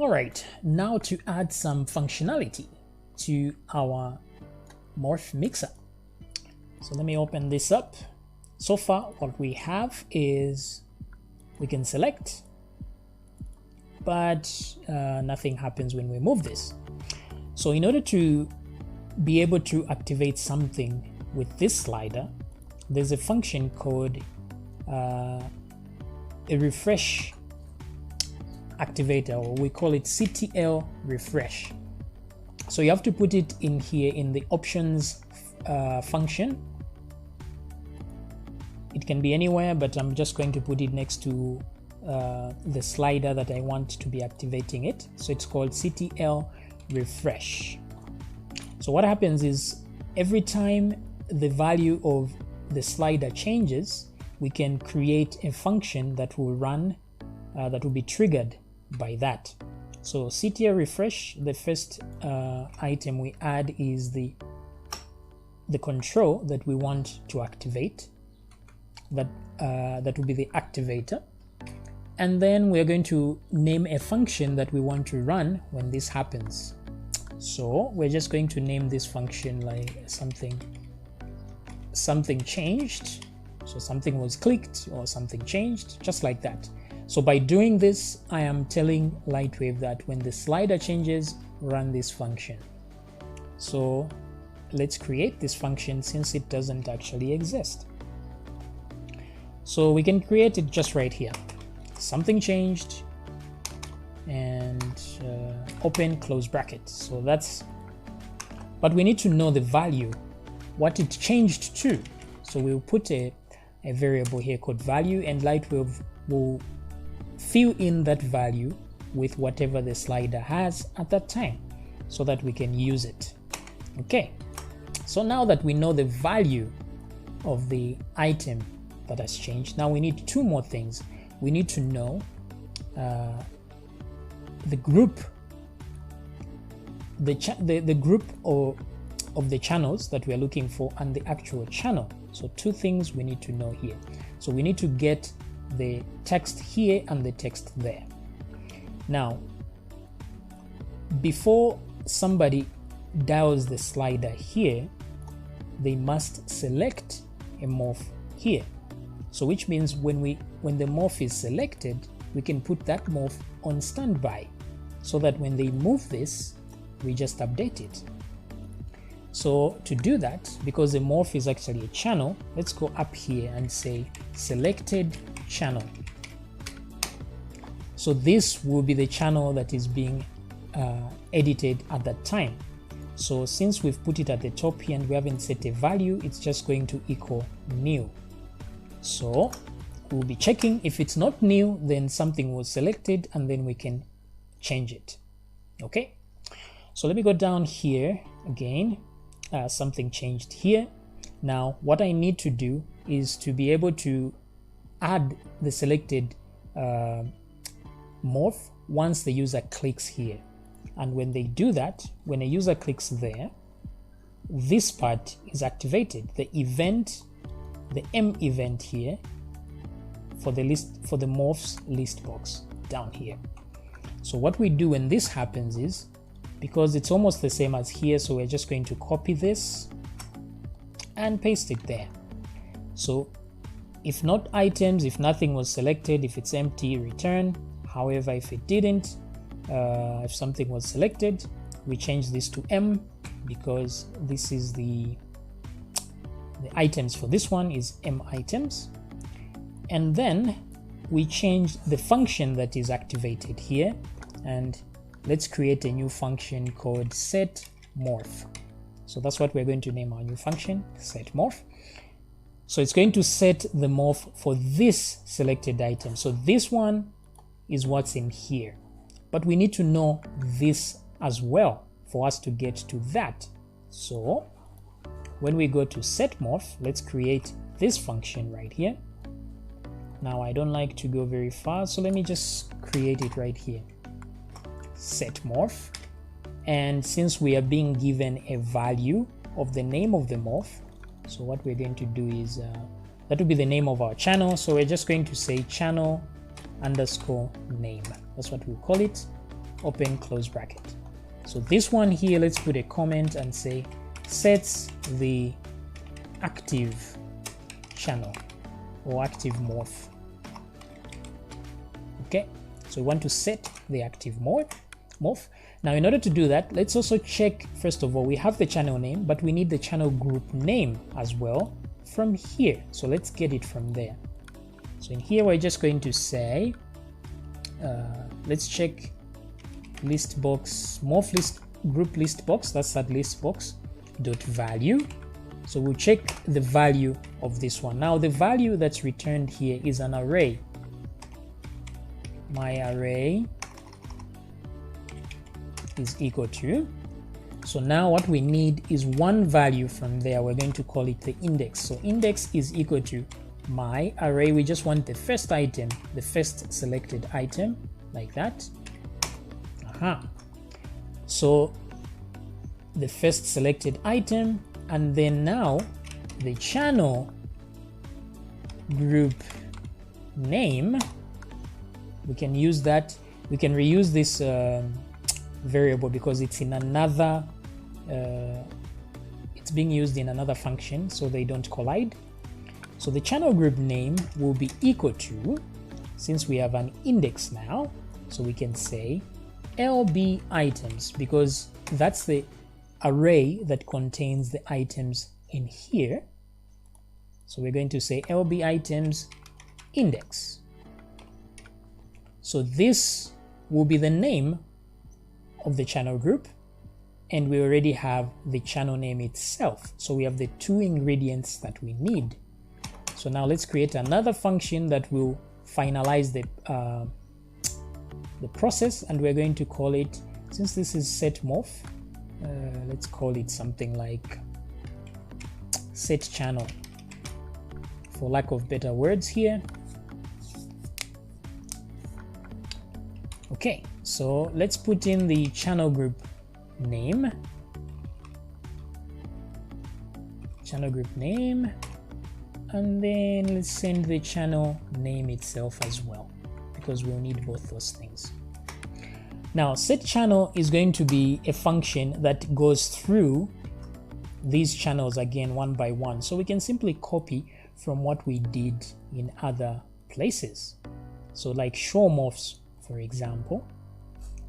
All right, now to add some functionality to our Morph mixer. So let me open this up. So far, what we have is we can select, but nothing happens when we move this. So in order to be able to activate something with this slider, there's a function called a refresh activator, or we call it CTL Refresh. So you have to put it in here in the options function. It can be anywhere, but I'm just going to put it next to the slider that I want to be activating it. So it's called CTL Refresh. So what happens is every time the value of the slider changes, we can create a function that will run, that will be triggered by that. So CTL Refresh, the first item we add is the control that we want to activate. That will be the activator. And then we're going to name a function that we want to run when this happens. So we're just going to name this function like something changed. So something was clicked or something changed, just like that. So by doing this, I am telling Lightwave that when the slider changes, run this function. So let's create this function since it doesn't actually exist. So we can create it just right here. Something changed and open close bracket. So that's, but we need to know the value, what it changed to. So we'll put a variable here called value, and Lightwave will fill in that value with whatever the slider has at that time so that we can use it. Okay, so now that we know the value of the item that has changed, now we need two more things. We need to know the group, the group of the channels that we are looking for and the actual channel. So two things we need to know here. So we need to get the text here and the text there. Now, before somebody dials the slider here, they must select a morph here. So which means when the morph is selected, we can put that morph on standby so that when they move this, we just update it. So to do that, because the morph is actually a channel, let's go up here and say selected channel. So this will be the channel that is being edited at that time. So since we've put it at the top here and we haven't set a value, it's just going to equal new. So we'll be checking if it's not new, then something was selected and then we can change it. Okay, so let me go down here again. Something changed here. Now what I need to do is to be able to add the selected morph once the user clicks here. And when they do that, when a user clicks there, this part is activated. The event, the M event here for the list, for the morphs list box down here. So what we do when this happens is, because it's almost the same as here, so we're just going to copy this and paste it there. So if not items, if nothing was selected, if it's empty, return. However, if it didn't, if something was selected, we change this to M, because this is the items for this one is M items. And then we change the function that is activated here, and let's create a new function called set morph. So that's what we're going to name our new function, set morph. So it's going to set the morph for this selected item. So this one is what's in here, but we need to know this as well for us to get to that. So when we go to set morph, let's create this function right here. Now I don't like to go very far, so let me just create it right here. Set morph, and since we are being given a value of the name of the morph, so what we're going to do is that will be the name of our channel, so we're just going to say channel underscore name. That's what we'll call it. open close bracket. So this one here, let's put a comment and say sets the active channel or active morph. Okay, so we want to set the active morph. Now in order to do that, let's also check, first of all, we have the channel name, but we need the channel group name as well from here. So let's get it from there. So in here we're just going to say let's check list box morph list group list box, that's that list box dot value. So we'll check the value of this one. Now the value that's returned here is an array. My array is equal to, so now what we need is one value from there. We're going to call it the index. So index is equal to my array. We just want the first item, the first selected item, like that. So the first selected item, and then now the channel group name, we can use that. We can reuse this variable because it's in another it's being used in another function, so they don't collide. So the channel group name will be equal to, since we have an index now, so we can say LB items, because that's the array that contains the items in here. So we're going to say LB items index. So this will be the name of the channel group, and we already have the channel name itself. So we have the two ingredients that we need. So now let's create another function that will finalize the process, and we're going to call it, since this is set morph, let's call it something like set channel, for lack of better words here. Okay, so let's put in the channel group name, and then let's send the channel name itself as well, because we'll need both those things. Now set channel is going to be a function that goes through these channels again one by one, so we can simply copy from what we did in other places. So like show morphs, for example.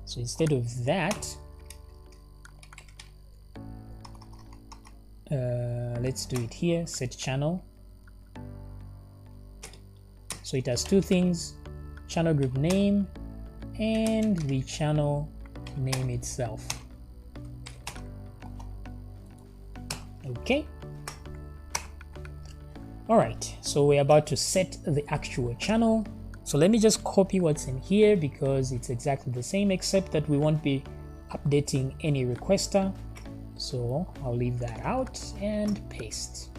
So instead of that, let's do it here, set channel. So it has two things, channel group name and the channel name itself. Okay. All right, so we're about to set the actual channel. So let me just copy what's in here because it's exactly the same, except that we won't be updating any requester. So I'll leave that out and paste.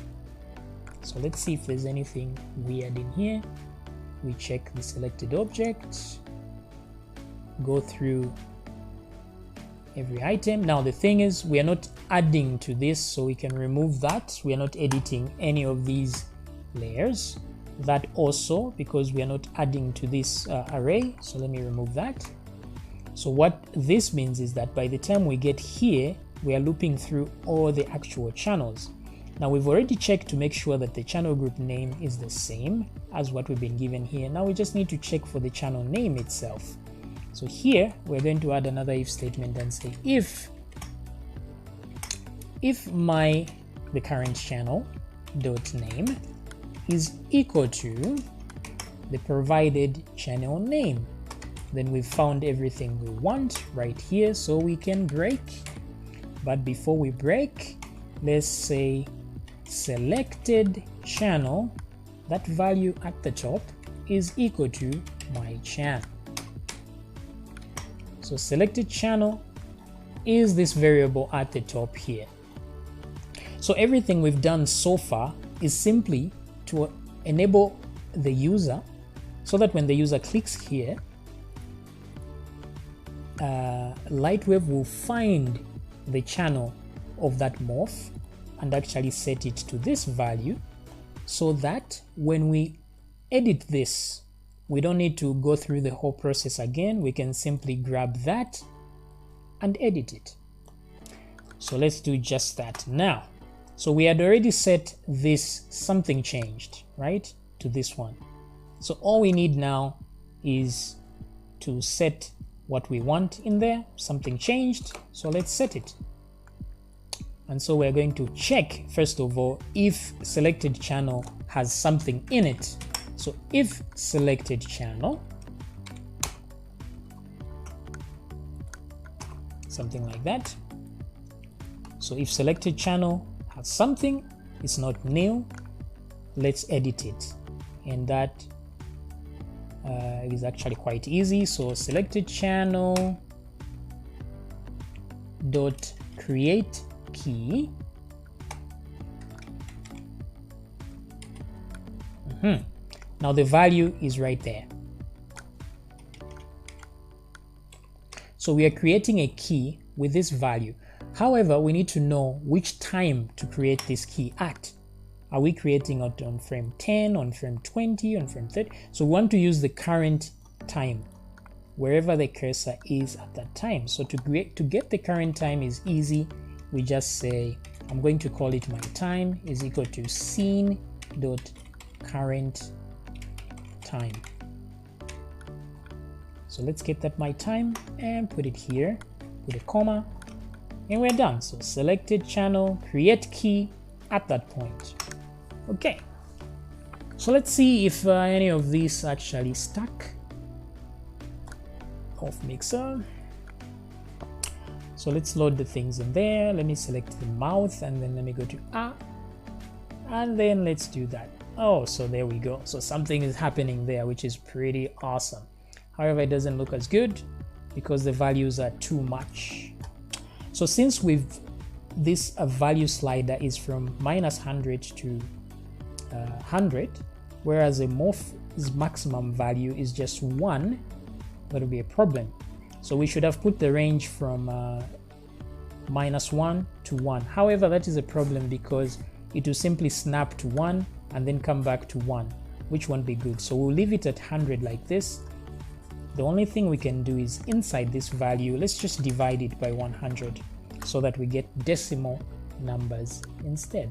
So let's see if there's anything weird in here. We check the selected object, go through every item. Now the thing is, we are not adding to this, so we can remove that. We are not editing any of these layers. That also, because we are not adding to this array, so let me remove that. So what this means is that by the time we get here, we are looping through all the actual channels. Now we've already checked to make sure that the channel group name is the same as what we've been given here. Now we just need to check for the channel name itself. So here we're going to add another if statement and say if the current channel dot name is equal to the provided channel name, then we've found everything we want right here, so we can break. But before we break, let's say selected channel, that value at the top is equal to my channel. So selected channel is this variable at the top here. So everything we've done so far is simply to enable the user so that when the user clicks here, Lightwave will find the channel of that morph and actually set it to this value, so that when we edit this we don't need to go through the whole process again. We can simply grab that and edit it. So let's do just that now. So we had already set this something changed, right, to this one. So all we need now is to set what we want in there, something changed. So let's set it. And so we're going to check, first of all, if selected channel has something in it. So if selected channel, something like that. So if selected channel has something, it's not nil, let's edit it. And that is actually quite easy. So selected channel dot create key. Now the value is right there. So we are creating a key with this value. However, we need to know which time to create this key at. Are we creating it on frame 10, on frame 20, on frame 30? So we want to use the current time, wherever the cursor is at that time. So to get the current time is easy. We just say, I'm going to call it my time is equal to scene.current time. So let's get that my time and put it here with a comma, and we're done. So selected channel, create key at that point. Okay, so let's see if any of these actually stuck. Off mixer. So let's load the things in there. Let me select the mouth and then let me go to and then let's do that. Oh, so there we go. So something is happening there, which is pretty awesome. However, it doesn't look as good because the values are too much. So since this value slider is from -100 to 100, whereas a Morph's maximum value is just 1, that'll be a problem. So we should have put the range from -1 to 1. However, that is a problem because it will simply snap to 1 and then come back to 1, which won't be good. So we'll leave it at 100 like this. The only thing we can do is inside this value, let's just divide it by 100 so that we get decimal numbers instead.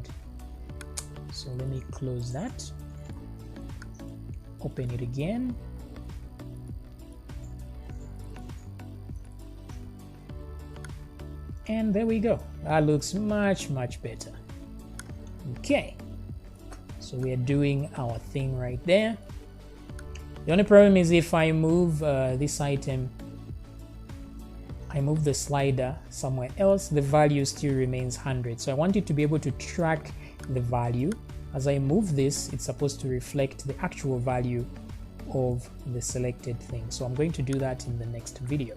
So let me close that, open it again. And there we go. That looks much better. Okay, so we are doing our thing right there. The only problem is if I move this item, I move the slider somewhere else, the value still remains 100. So I want you to be able to track the value. As I move this, it's supposed to reflect the actual value of the selected thing. So I'm going to do that in the next video.